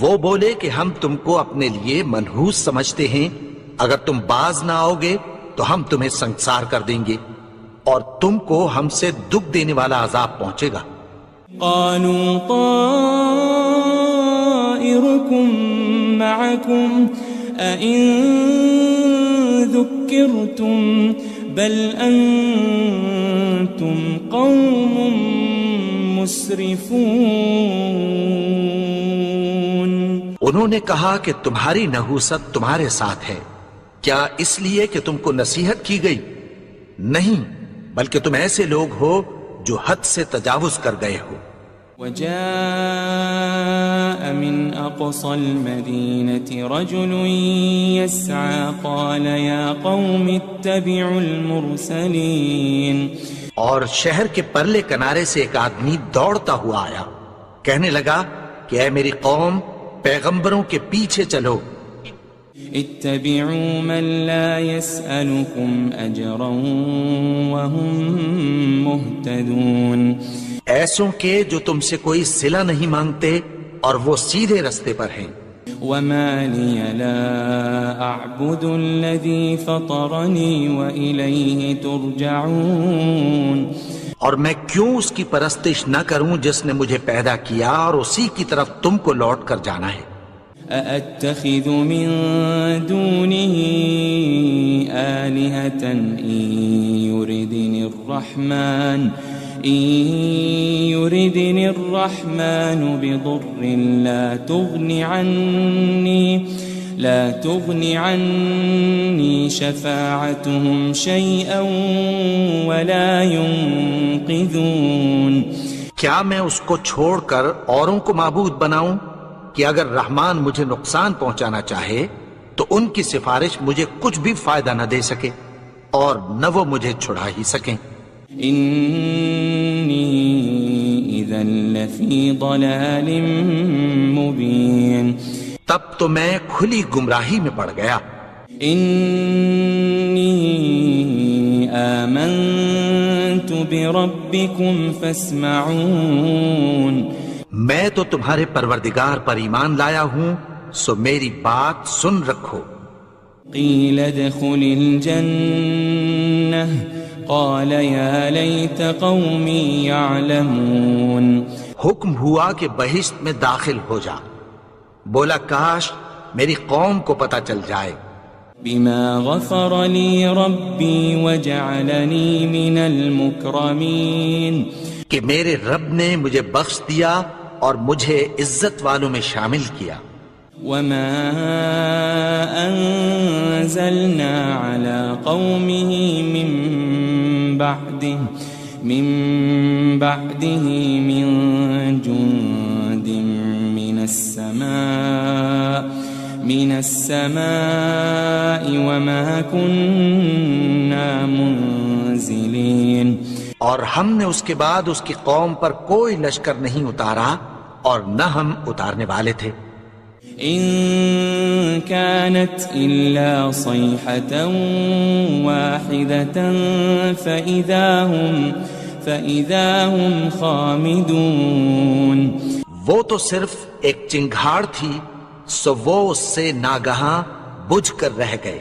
وہ بولے کہ ہم تم کو اپنے لیے منحوس سمجھتے ہیں، اگر تم باز نہ آؤ گے تو ہم تمہیں سنگسار کر دیں گے اور تم کو ہم سے دکھ دینے والا عذاب پہنچے گا. قالوا طائركم معكم أئن ذكرتم بل أنتم قوم مسرفون. انہوں نے کہا کہ تمہاری نحوست تمہارے ساتھ ہے، کیا اس لیے کہ تم کو نصیحت کی گئی؟ نہیں، بلکہ تم ایسے لوگ ہو جو حد سے تجاوز کر گئے ہو. وجاء من أقصى المدينة رجل يسعى قال يا قوم اتبعوا المرسلين. اور شہر کے پرلے کنارے سے ایک آدمی دوڑتا ہوا آیا، کہنے لگا کہ اے میری قوم، پیغمبروں کے پیچھے چلو. اتبعوا من لا يسألكم أجرا وهم مهتدون. ایسوں کے جو تم سے کوئی صلہ نہیں مانگتے اور وہ سیدھے رستے پر ہیں. وما لي لا أعبد الذي فطرني وإليه ترجعون. اور میں کیوں اس کی پرستش نہ کروں جس نے مجھے پیدا کیا اور اسی کی طرف تم کو لوٹ کر جانا ہے. أأتخذ من دونه آلهة إن يردني الرحمن بضر لا تغني عني شفاعتهم شيئا ولا ينقذون. کیا میں اس کو چھوڑ کر اوروں کو معبود بناؤں کہ اگر رحمان مجھے نقصان پہنچانا چاہے تو ان کی سفارش مجھے کچھ بھی فائدہ نہ دے سکے اور نہ وہ مجھے چھڑا ہی سکیں. إني إذا لفي ضلال مبين. تب تو میں کھلی گمراہی میں پڑ گیا. إني آمنت بربكم فاسمعون. میں تو تمہارے پروردگار پر ایمان لایا ہوں، سو میری بات سن رکھو. قيل ادخل الجنة قال يا ليت قومي يعلمون. حکم ہوا کہ بہشت میں داخل ہو جا. بولا کاش میری قوم کو پتہ چل جائے. بما غفر لي ربي وجعلني من المكرمين. کہ میرے رب نے مجھے بخش دیا اور مجھے عزت والوں میں شامل کیا. وما أنزلنا على قومه من بعده من جند من السماء وما كنا منزلين. اور ہم نے اس کے بعد اس کی قوم پر کوئی لشکر نہیں اتارا اور نہ ہم اتارنے والے تھے. إن كانت إلا صيحة واحدة فإذا هم خامدون. وہ تو صرف ایک چنگھاڑ تھی، سو وہ اس سے ناگہاں بجھ کر رہ گئے.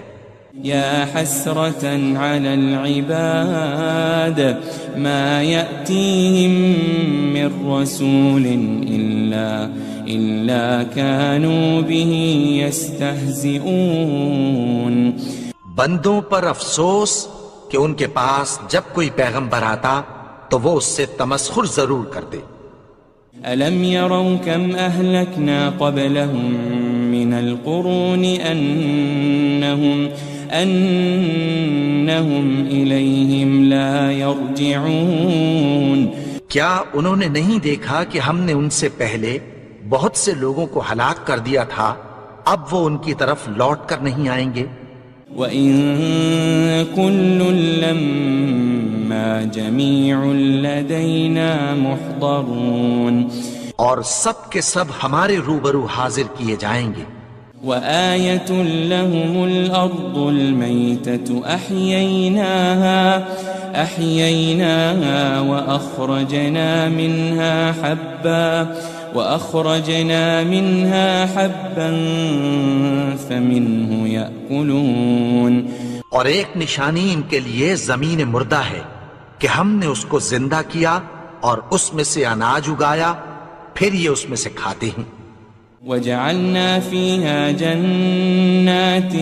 يا حسرة على العباد ما يأتيهم من رسول إلا كانوا به يستهزئون. بندوں پر افسوس کہ ان کے پاس جب کوئی پیغمبر آتا تو وہ اس سے تمسخر ضرور کرتے. ألم يروا كم أهلكنا قبلهم من القرون أنهم إليهم لا يرجعون. کیا انہوں نے نہیں دیکھا کہ ہم نے ان سے پہلے بہت سے لوگوں کو ہلاک کر دیا تھا، اب وہ ان کی طرف لوٹ کر نہیں آئیں گے. وَإِن كُلٌّ لَمَّا جَمِيعٌ لَدَيْنَا مُحْضَرُونَ. اور سب کے سب ہمارے روبرو حاضر کیے جائیں گے. وآية لهم الأرض الميتة أحييناها وأخرجنا منها حبا فمنه يأكلون. اور ایک نشانی ان کے لیے زمین مردہ ہے کہ ہم نے اس کو زندہ کیا اور اس میں سے اناج اگایا، پھر یہ اس میں سے کھاتے ہیں. وجعلنا فيها جنات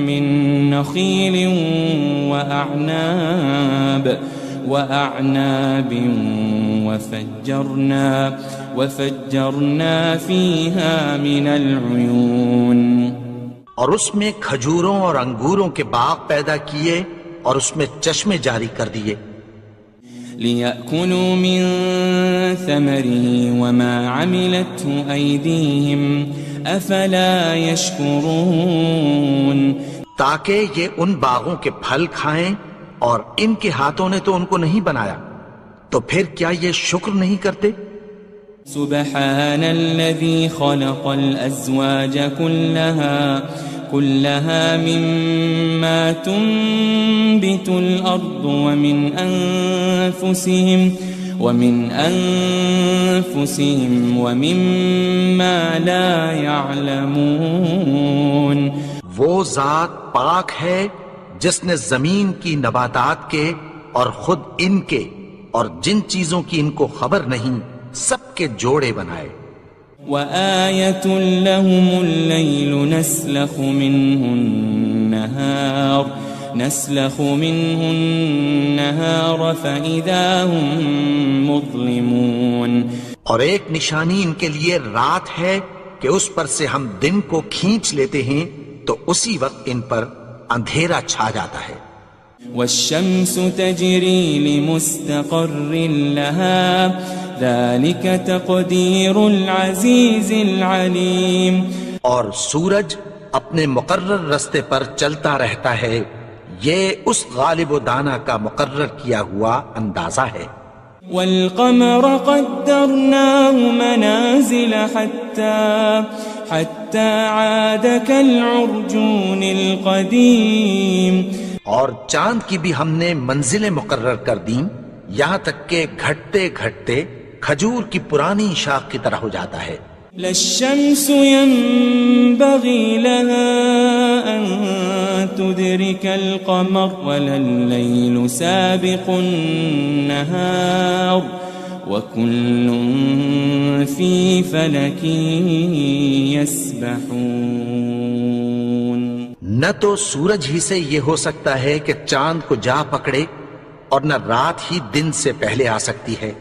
من نخيل وأعناب وفجرنا فيها من العيون. اور اس میں کھجوروں اور انگوروں کے باغ پیدا کیے اور اس میں چشمے جاری کر دیے. لِيَأْكُلُوا مِن ثَمَرِهِ وَمَا عَمِلَتْهُ أَيْدِيهِمْ أَفَلَا يَشْكُرُونَ. تاکہ یہ ان باغوں کے پھل کھائیں اور ان کے ہاتھوں نے تو ان کو نہیں بنایا، تو پھر کیا یہ شکر نہیں کرتے؟ سبحان الذي خلق الأزواج كلها مما تنبت الأرض ومن أنفسهم ومما لا يعلمون. وہ ذات پاک ہے جس نے زمین کی نباتات کے اور خود ان کے اور جن چیزوں کی ان کو خبر نہیں سب کے جوڑے بنائے. وآية لهم الليل نسلخ منه النهار فإذا هم مظلمون. اور ایک نشانی ان کے لیے رات ہے کہ اس پر سے ہم دن کو کھینچ لیتے ہیں تو اسی وقت ان پر اندھیرا چھا جاتا ہے. والشمس تجري لمستقر لها ذلك تقدير العزيز العليم. اور سورج اپنے مقرر رستے پر چلتا رہتا ہے، یہ اس غالب و دانا کا مقرر کیا ہوا اندازہ ہے. والقمر قدرناه منازل حتى عاد كالعرجون القديم. اور چاند کی بھی ہم نے منزلیں مقرر کر دیں یہاں تک کہ گھٹتے گھٹتے کھجور کی پرانی شاخ کی طرح ہو جاتا ہے. للشمس ينبغي لها أن تدرك القمر ولا الليل سابق النهار وكل في فلك يسبحون. نہ تو سورج ہی سے یہ ہو سکتا ہے کہ چاند کو جا پکڑے اور نہ رات ہی دن سے پہلے آ سکتی ہے،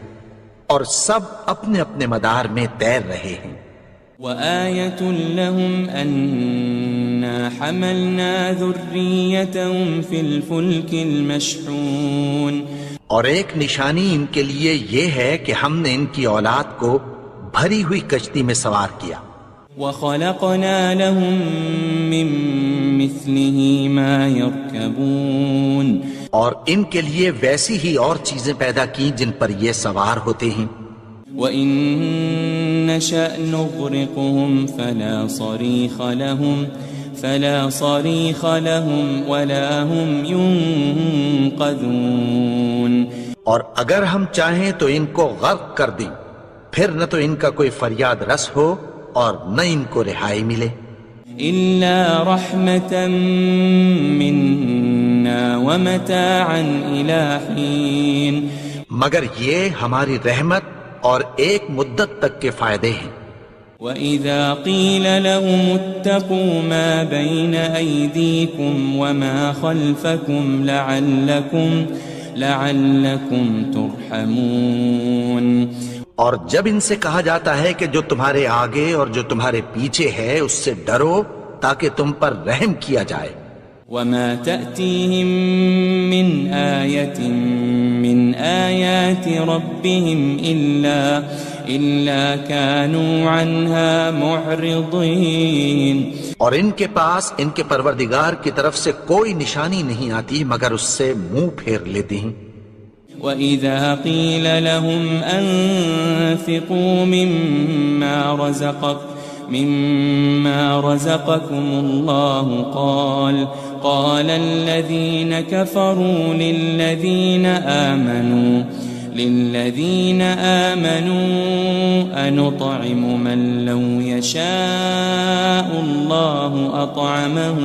اور سب اپنے اپنے مدار میں تیر رہے ہیں. وآية لهم أنا حملنا ذريتهم في الفلك المشحون. اور ایک نشانی ان کے لیے یہ ہے کہ ہم نے ان کی اولاد کو بھری ہوئی کشتی میں سوار کیا. وخلقنا لهم من مثله ما يركبون. اور ان کے لیے ویسی ہی اور چیزیں پیدا کی جن پر یہ سوار ہوتے ہیں. وَإِن نَّشَأْ نُغْرِقْهُمْ فَلَا صَرِيخَ لَهُمْ وَلَا هُمْ يُنقَذُونَ. اور اگر ہم چاہیں تو ان کو غرق کر دیں، پھر نہ تو ان کا کوئی فریاد رس ہو اور نہ ان کو رہائی ملے. إِلَّا رَحْمَةً مِّنَّا وَمَتَاعًا إِلَى حِينٍ. مگر یہ ہماری رحمت اور ایک مدت تک کے فائدے ہیں. وَإِذَا قِيلَ لَهُمُ اتَّقُوا مَا بَيْنَ أَيْدِيكُمْ وَمَا خَلْفَكُمْ لَعَلَّكُمْ تُرْحَمُونَ. اور جب ان سے کہا جاتا ہے کہ جو تمہارے آگے اور جو تمہارے پیچھے ہے اس سے ڈرو تاکہ تم پر رحم کیا جائے. وَمَا تَأْتِيهِم مِّنْ آيَةٍ مِّنْ آيَاتِ رَبِّهِمْ إِلَّا كَانُوا عَنْهَا مُعْرِضِينَ. اور ان کے پاس ان کے پروردگار کی طرف سے کوئی نشانی نہیں آتی مگر اس سے منہ پھیر لیتے ہیں. وَإِذَا قِيلَ لَهُمْ أَنفِقُوا مِمَّا رَزَقَكُمُ اللَّهُ قَالَ الَّذِينَ كَفَرُوا لِلَّذِينَ آمَنُوا أَنُطْعِمُ مَن لَّوْ يَشَاءُ اللَّهُ أَطْعَمَهُ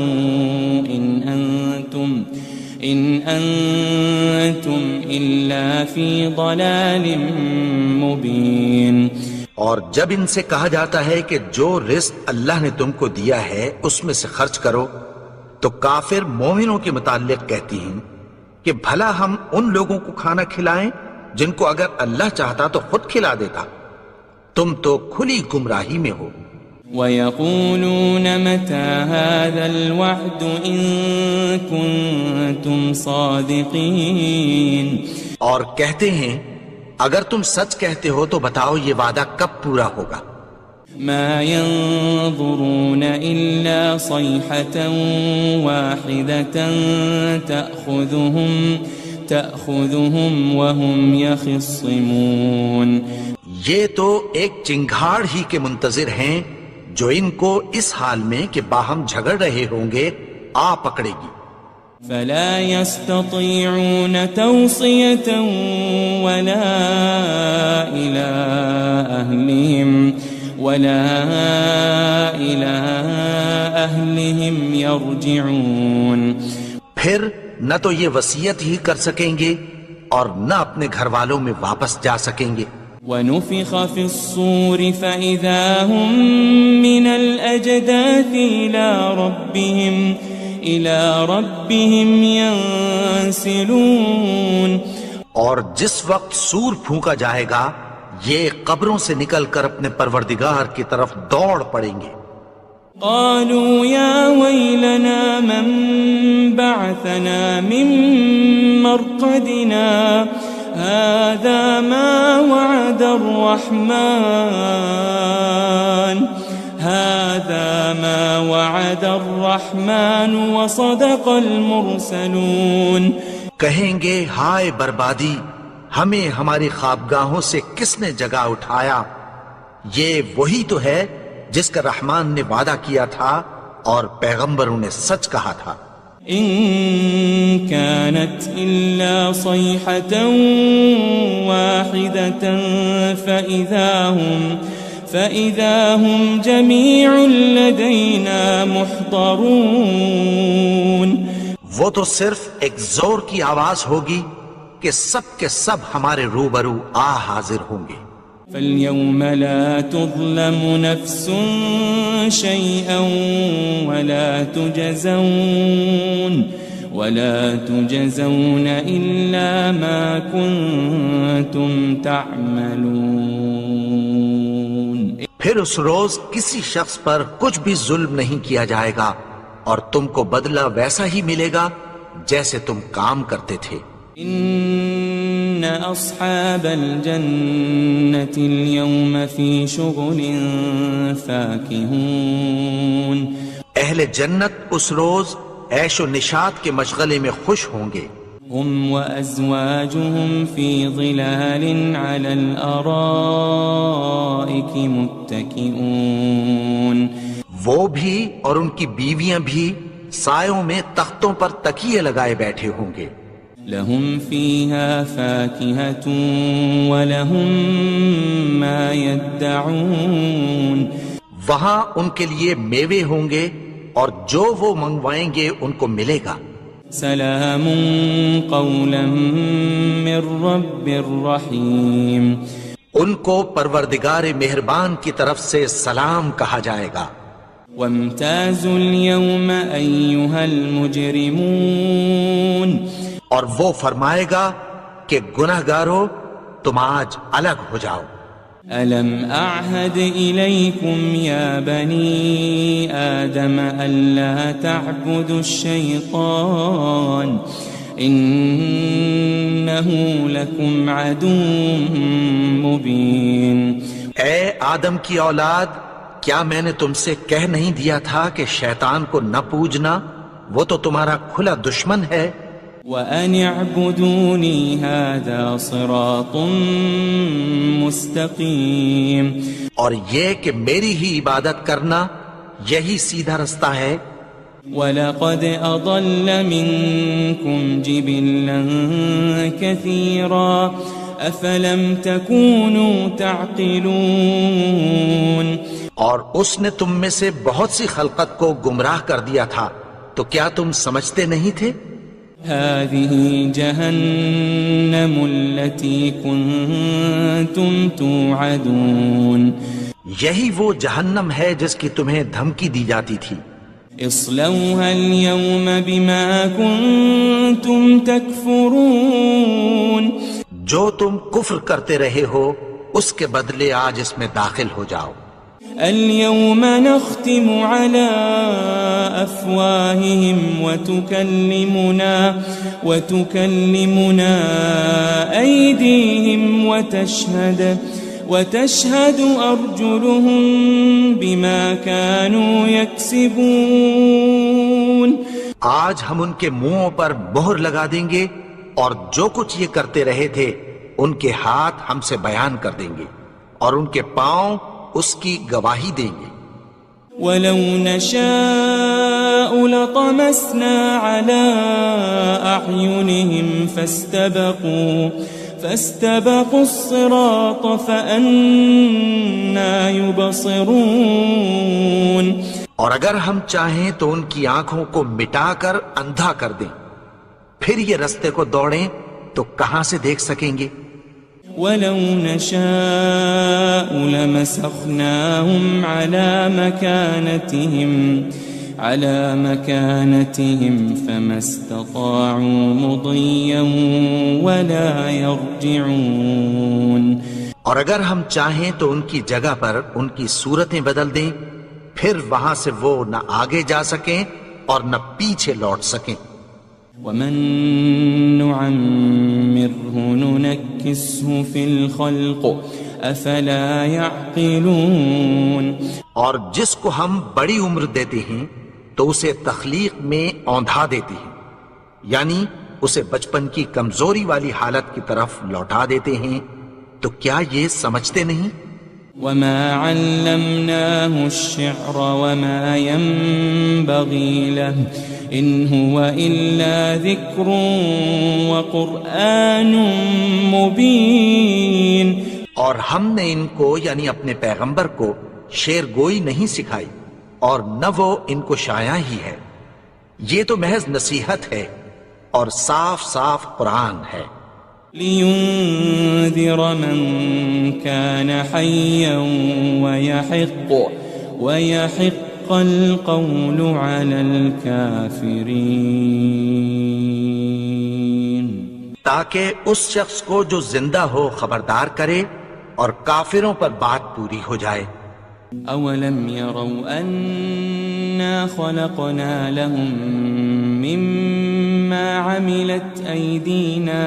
إِنْ أَنْتُمْ إِلَّا فِي ضَلَالٍ مُبِينٍ۔ اور جب ان سے کہا جاتا ہے کہ جو رزق اللہ نے تم کو دیا ہے اس میں سے خرچ کرو، تو کافر مومنوں کے متعلق کہتی ہیں کہ بھلا ہم ان لوگوں کو کھانا کھلائیں جن کو اگر اللہ چاہتا تو خود کھلا دیتا، تم تو کھلی گمراہی میں ہو۔ وَيَقُولُونَ مَتَى هَذَا الْوَعْدُ إِن كُنتُمْ صَادِقِينَ، اور کہتے ہیں اگر تم سچ کہتے ہو تو بتاؤ یہ وعدہ کب پورا ہوگا۔ مَا يَنظُرُونَ إِلَّا صَيْحَةً وَاحِدَةً تَأْخُذُهُمْ وَهُمْ يَخِصِّمُونَ، یہ تو ایک چنگھاڑ ہی کے منتظر ہیں جو ان کو اس حال میں کہ باہم جھگڑ رہے ہوں گے آ پکڑے گی۔ فَلَا يَسْتَطِيعُونَ تَوْصِيَةً وَلَا إِلَىٰ أَهْلِهِمْ يَرْجِعُونَ، پھر نہ تو یہ وصیت ہی کر سکیں گے اور نہ اپنے گھر والوں میں واپس جا سکیں گے۔ وَنُفِخَ فِي الصُّورِ فَإِذَا هُم مِّنَ الْأَجْدَاثِ إِلَىٰ رَبِّهِمْ يَنسِلُونَ، اور جس وقت سور پھونکا جائے گا یہ قبروں سے نکل کر اپنے پروردگار کی طرف دوڑ پڑیں گے۔ قالوا يا ويلنا من بعثنا من مرقدنا هذا ما وعد الرحمن وصدق المرسلون، کہیں گے ہائے بربادی، ہمیں ہماری خوابگاہوں سے کس نے جگا اٹھایا، یہ وہی تو ہے جس کا رحمان نے وعدہ کیا تھا اور پیغمبروں نے سچ کہا تھا۔ ان كانت الا صيحة واحدة فإذا هم جميع لدينا محضرون، وہ تو صرف ایک زور کی آواز ہوگی کہ سب کے سب ہمارے روبرو آ حاضر ہوں گے۔ فَالْيَوْمَ لَا تُظْلَمُ نَفْسٌ شَيْئًا وَلَا تُجَزَوْنَ إِلَّا مَا كُنتُمْ تَعْمَلُونَ، پھر اس روز کسی شخص پر کچھ بھی ظلم نہیں کیا جائے گا اور تم کو بدلہ ویسا ہی ملے گا جیسے تم کام کرتے تھے۔ ان اصحاب الجنة اليوم في شغل فاكهون، اہل جنت اس روز عیش و نشاط کے مشغلے میں خوش ہوں گے۔ هم وازواجهم في ظلال على الارائك متكئون، وہ بھی اور ان کی بیویاں بھی سایوں میں تختوں پر تکیے لگائے بیٹھے ہوں گے۔ لهم فيها فاكهة ولهم ما يدعون، وہاں ان کے لیے میوے ہوں گے اور جو وہ منگوائیں گے ان کو ملے گا۔ سلام قولا من رب رحیم، ان کو پروردگار مہربان کی طرف سے سلام کہا جائے گا۔ وامتازوا اليوم أيها المجرمون، اور وہ فرمائے گا کہ گنہگارو تم آج الگ ہو جاؤ۔ ألم أعهد إليكم يا بني آدم ألا تعبدوا الشيطان إنه لكم عدو مبين، اے آدم کی اولاد، کیا میں نے تم سے کہہ نہیں دیا تھا کہ شیطان کو نہ پوجنا، وہ تو تمہارا کھلا دشمن ہے۔ وَأَنِ اعْبُدُونِي هَذَا صِرَاطٌ مُسْتَقِيم، اور یہ کہ میری ہی عبادت کرنا یہی سیدھا رستہ ہے۔ وَلَقَدْ أَضَلَّ مِنكُمْ جِبِلًّا كَثِيرًا أَفَلَمْ تَكُونُوا تَعْقِلُونَ، اور اس نے تم میں سے بہت سی خلقت کو گمراہ کر دیا تھا، تو کیا تم سمجھتے نہیں تھے؟ هذه جهنم التي كنتم توعدون، یہی وہ جہنم ہے جس کی تمہیں دھمکی دی جاتی تھی۔ اصلوها اليوم بما كنتم تكفرون، جو تم کفر کرتے رہے ہو اس کے بدلے آج اس میں داخل ہو جاؤ۔ اليوم نختم على أفواههم وتكلمنا أيديهم وتشهد أرجلهم بما كانوا يكسبون، آج ہم ان کے منہوں پر مہر لگا دیں گے اور جو کچھ یہ کرتے رہے تھے ان کے ہاتھ ہم سے بیان کر دیں گے اور ان کے پاؤں اس کی گواہی دیں گے۔ وَلَوْ نَشَاءُ لَطَمَسْنَا عَلَىٰ أَعْيُنِهِمْ فَاسْتَبَقُوا الصِّرَاطَ فَأَنَّىٰ يُبْصِرُونَ، اور اگر ہم چاہیں تو ان کی آنکھوں کو مٹا کر اندھا کر دیں، پھر یہ رستے کو دوڑیں تو کہاں سے دیکھ سکیں گے؟ وَلَوْ نَشَاءُ لَمَسَخْنَاهُمْ عَلَى مَكَانَتِهِمْ فَمَا اسْتَطَاعُوا مُضِيًّا وَلَا يَرْجِعُونَ، اور اگر ہم چاہیں تو ان کی جگہ پر ان کی صورتیں بدل دیں، پھر وہاں سے وہ نہ آگے جا سکیں اور نہ پیچھے لوٹ سکیں۔ وَمَن نُعَمِّرْهُ نُنَكِّسْهُ فِي الْخَلْقِ أَفَلَا يَعْقِلُونَ، اور جس کو ہم بڑی عمر دیتے ہیں تو اسے تخلیق میں اوندھا دیتے ہیں، یعنی اسے بچپن کی کمزوری والی حالت کی طرف لوٹا دیتے ہیں، تو کیا یہ سمجھتے نہیں؟ وَمَا عَلَّمْنَاهُ الشِّعْرَ وَمَا يَنبَغِي لَهُ إِنْ هُوَ إِلَّا ذِكْرٌ وَقُرْآنٌ مُبِينٌ، اور ہم نے ان کو یعنی اپنے پیغمبر کو شعر گوئی نہیں سکھائی اور نہ وہ ان کو شایع ہی ہے، یہ تو محض نصیحت ہے اور صاف صاف قرآن ہے۔ لِيُنذِرَ مَن كَانَ حَيًّا وَيَحِقَّ الْقَوْلُ عَلَى الْكَافِرِينَ، تاکہ اس شخص کو جو زندہ ہو خبردار کرے اور کافروں پر بات پوری ہو جائے۔ أَوَلَمْ يَرَوْا أَنَّا خَلَقْنَا لَهُم مِّمَّا عَمِلَتْ أَيْدِينَا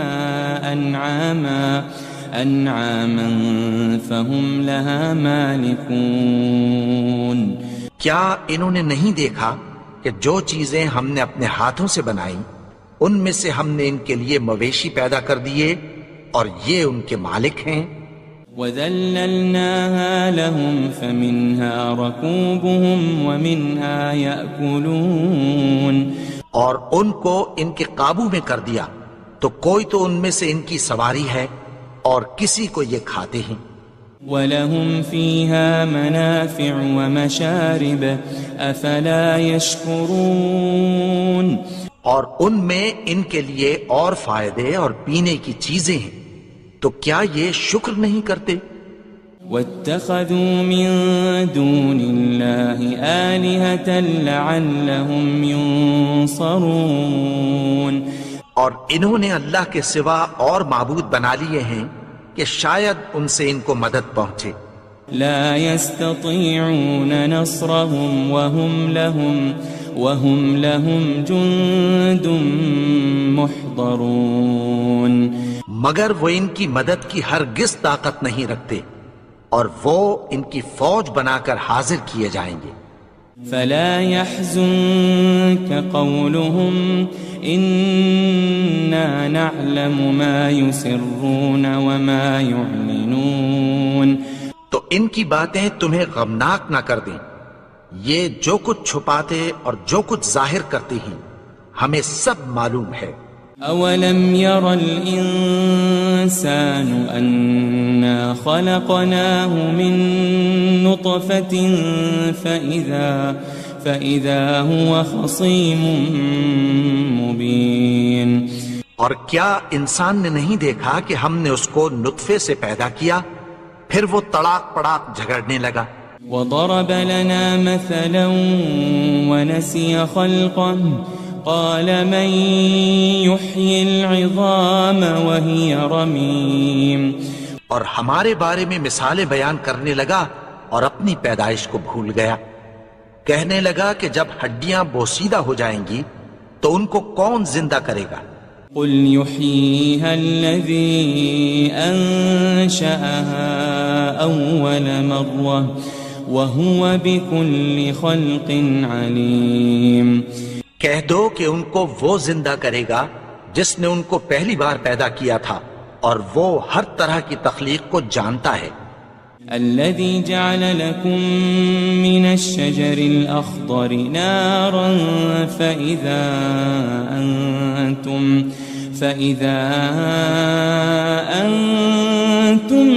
أَنْعَامًا فَهُمْ لَهَا مَالِكُونَ، کیا انہوں نے نہیں دیکھا کہ جو چیزیں ہم نے اپنے ہاتھوں سے بنائیں ان میں سے ہم نے ان کے لیے مویشی پیدا کر دیے اور یہ ان کے مالک ہیں۔ وَذَلَّلْنَاهَا لَهُمْ فَمِنْهَا رَكُوبُهُمْ وَمِنْهَا يَأْكُلُونَ، اور ان کو ان کے قابو میں کر دیا تو کوئی تو ان میں سے ان کی سواری ہے اور کسی کو یہ کھاتے ہیں۔ وَلَهُمْ فِيهَا مَنَافِعُ وَمَشَارِبُ أَفَلَا يَشْكُرُونَ، اور ان میں ان کے لیے اور فائدے اور پینے کی چیزیں ہیں، تو کیا یہ شکر نہیں کرتے؟ وَاتَّخَذُوا مِن دُونِ اللَّهِ آلِهَةً لَعَلَّهُمْ يُنصَرُونَ، اور انہوں نے اللہ کے سوا اور معبود بنا لیے ہیں کہ شاید ان سے ان کو مدد پہنچے۔ لا يستطيعون نصرهم وهم لهم جند محضرون، مگر وہ ان کی مدد کی ہرگز طاقت نہیں رکھتے اور وہ ان کی فوج بنا کر حاضر کیے جائیں گے۔ فلا يحزنك قولهم إنا نعلم ما يسرون وما يعلنون. تو ان کی باتیں تمہیں غمناک نہ کر دیں. یہ جو کچھ چھپاتے اور جو کچھ ظاہر کرتی ہیں ہمیں سب معلوم ہے. أولم ير الإنسان أنا خلقناه من نطفة فإذا هو خصيم مبين. اور کیا انسان نے نہیں دیکھا کہ ہم نے اس کو نطفے سے پیدا کیا پھر وہ تڑاک پڑاک جھگڑنے لگا. وضرب لنا مثلا ونسي خلقه قال من يحيي العظام وهي رميم. اور ہمارے بارے میں مثالیں بیان کرنے لگا اور اپنی پیدائش کو بھول گیا. کہنے لگا کہ جب ہڈیاں بوسیدہ ہو جائیں گی تو ان کو کون زندہ کرے گا؟ قل يحييها الذي أنشأها أول مرة وهو بكل خلق عليم. کہہ دو کہ ان کو وہ زندہ کرے گا جس نے ان کو پہلی بار پیدا کیا تھا اور وہ ہر طرح کی تخلیق کو جانتا ہے. الذي جعل لكم من الشجر الأخضر نارا فإذا أنتم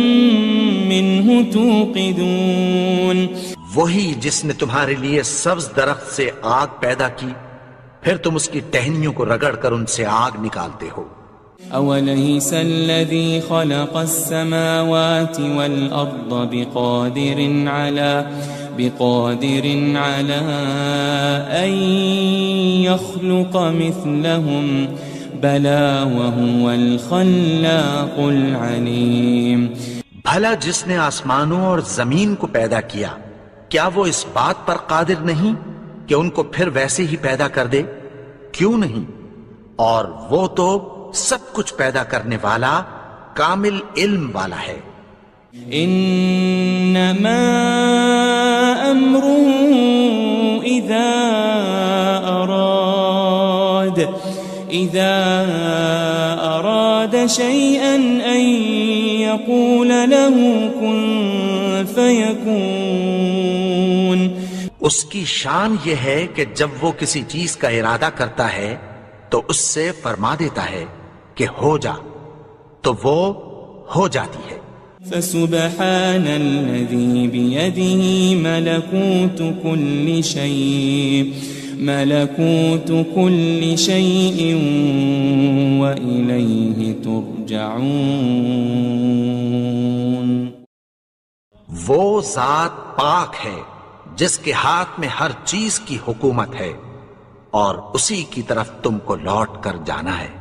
منه توقدون. وہی جس نے تمہارے لیے سبز درخت سے آگ پیدا کی پھر تم اس کی ٹہنیوں کو رگڑ کر ان سے آگ نکالتے ہو. أوليس الذي خلق السماوات والأرض بقادر على أن يخلق مثلهم بلى وهو الخلاق العليم. بھلا جس نے آسمانوں اور زمین کو پیدا کیا کیا وہ اس بات پر قادر نہیں کہ ان کو پھر ویسے ہی پیدا کر دے؟ کیوں نہیں؟ اور وہ تو سب کچھ پیدا کرنے والا کامل علم والا ہے. انما امره اذا اراد شيئا ان يقول له كن فيكون. اس کی شان یہ ہے کہ جب وہ کسی چیز کا ارادہ کرتا ہے تو اس سے فرما دیتا ہے کہ ہو جا تو وہ ہو جاتی ہے. فسبحان الذي بيده ملكوت كل شيء وإليه ترجعون. وہ ذات پاک ہے جس کے ہاتھ میں ہر چیز کی حکومت ہے اور اسی کی طرف تم کو لوٹ کر جانا ہے.